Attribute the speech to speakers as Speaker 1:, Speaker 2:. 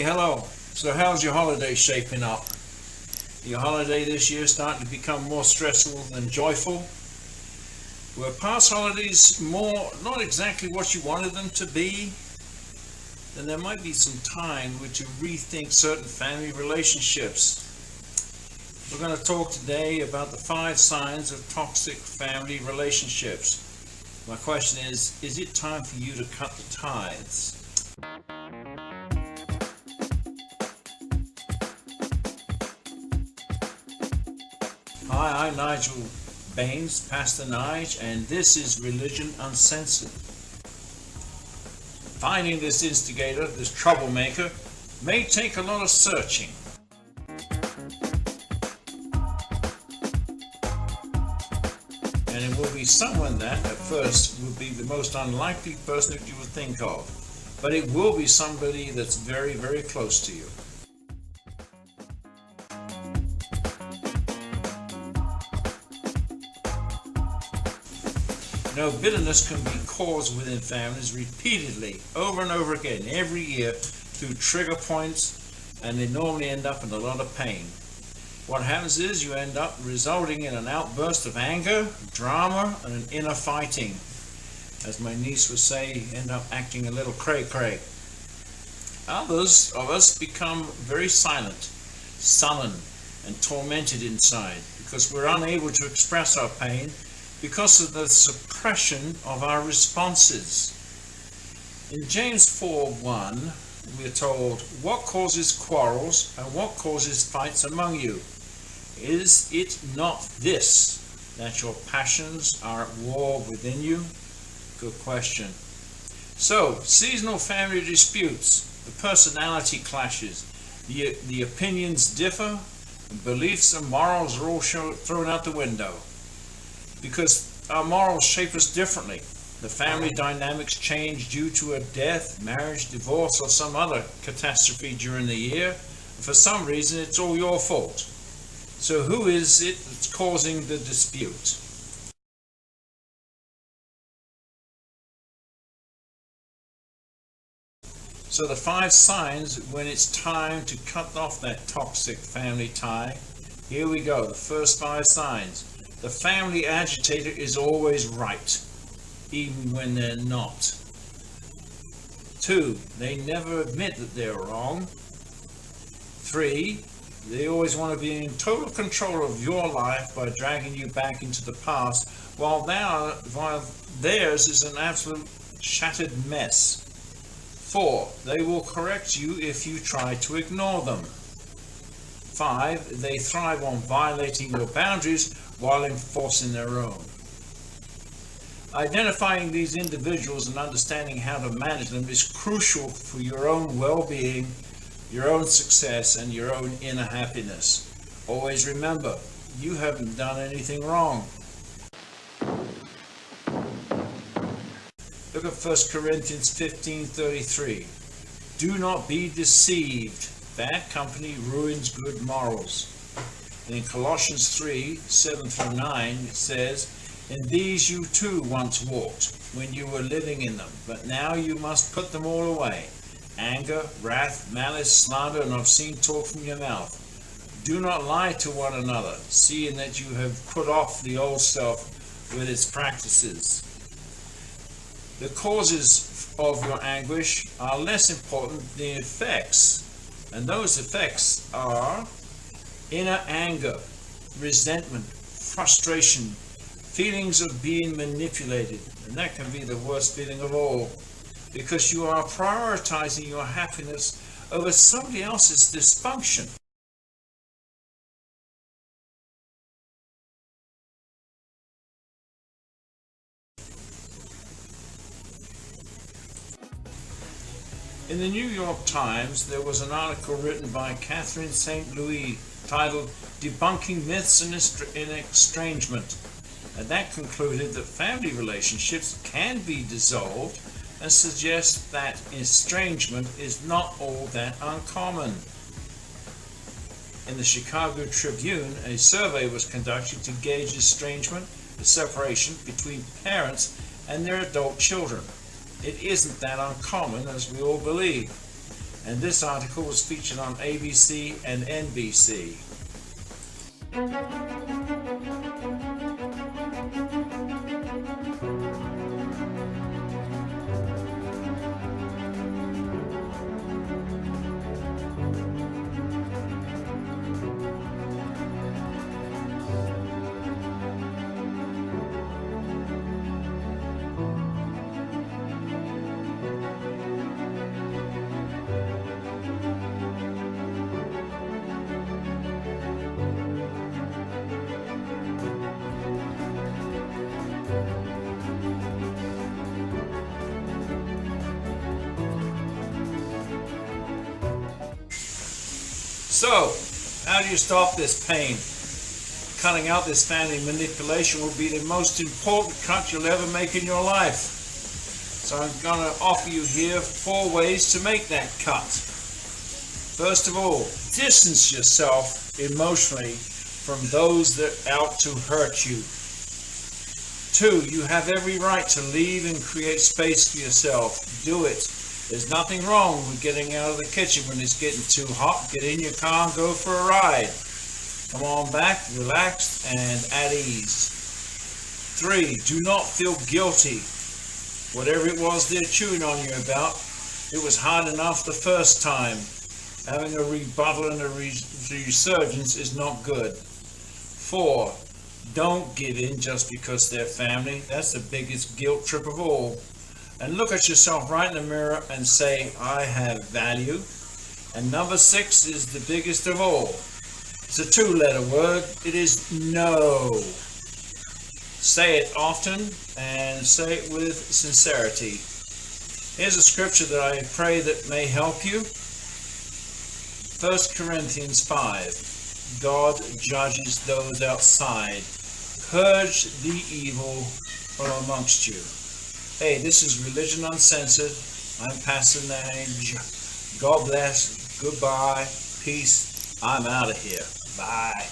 Speaker 1: hello. So how's your holiday shaping up? Your holiday this year starting to become more stressful than joyful? Were past holidays not exactly what you wanted them to be? Then there might be some time to rethink certain family relationships. We're going to talk today about the 5 signs of toxic family relationships. My question is it time for you to cut the ties? Hi, I'm Nigel Baines, Pastor Nige, and this is Religion Uncensored. Finding this instigator, this troublemaker, may take a lot of searching. And it will be someone that, at first, will be the most unlikely person that you would think of. But it will be somebody that's very, very close to you. Bitterness can be caused within families repeatedly, over and over again, every year, through trigger points, and they normally end up in a lot of pain. What happens is you end up resulting in an outburst of anger, drama, and an inner fighting. As my niece would say, end up acting a little cray-cray. Others of us become very silent, sullen, and tormented inside because we're unable to express our pain because of the suppression of our responses. In James 4:1, we're told, "What causes quarrels and what causes fights among you? Is it not this, that your passions are at war within you?" Good question. So, seasonal family disputes, the personality clashes, the opinions differ, and beliefs and morals are all thrown out the window. Because our morals shape us differently. The family dynamics change due to a death, marriage, divorce, or some other catastrophe during the year. For some reason, it's all your fault. So who is it that's causing the dispute? So the 5 signs when it's time to cut off that toxic family tie. Here we go, the first 5 signs. The family agitator is always right, even when they're not. 2, they never admit that they're wrong. 3, they always want to be in total control of your life by dragging you back into the past, while theirs is an absolute shattered mess. 4, they will correct you if you try to ignore them. 5, they thrive on violating your boundaries while enforcing their own. Identifying these individuals and understanding how to manage them is crucial for your own well-being, your own success, and your own inner happiness. Always remember, you haven't done anything wrong. Look at 1 Corinthians 15:33. Do not be deceived. Bad company ruins good morals. And in Colossians 3:7-9, it says, "In these you too once walked, when you were living in them, but now you must put them all away. Anger, wrath, malice, slander, and obscene talk from your mouth. Do not lie to one another, seeing that you have put off the old self with its practices." The causes of your anguish are less important than the effects, and those effects are inner anger, resentment, frustration, feelings of being manipulated, and that can be the worst feeling of all, because you are prioritizing your happiness over somebody else's dysfunction. In the New York Times, there was an article written by Catherine St. Louis titled "Debunking Myths in Estrangement," and that concluded that family relationships can be dissolved and suggests that estrangement is not all that uncommon. In the Chicago Tribune, a survey was conducted to gauge estrangement, the separation between parents and their adult children. It isn't that uncommon as we all believe. and this article was featured on ABC and NBC. So, how do you stop this pain? Cutting out this family manipulation will be the most important cut you'll ever make in your life. So I'm going to offer you here 4 ways to make that cut. First of all, distance yourself emotionally from those that are out to hurt you. 2, you have every right to leave and create space for yourself. Do it. There's nothing wrong with getting out of the kitchen when it's getting too hot. Get in your car and go for a ride. Come on back, relaxed and at ease. 3, do not feel guilty. Whatever it was they're chewing on you about, it was hard enough the first time. Having a rebuttal and a resurgence is not good. 4, don't give in just because they're family. That's the biggest guilt trip of all. And look at yourself right in the mirror and say, I have value. And number 6 is the biggest of all. It's a 2-letter word. It is no. Say it often and say it with sincerity. Here's a scripture that I pray that may help you. 1 Corinthians 5. God judges those outside. Purge the evil from amongst you. Hey, this is Religion Uncensored. I'm Pastor Nage. God bless. Goodbye. Peace. I'm out of here. Bye.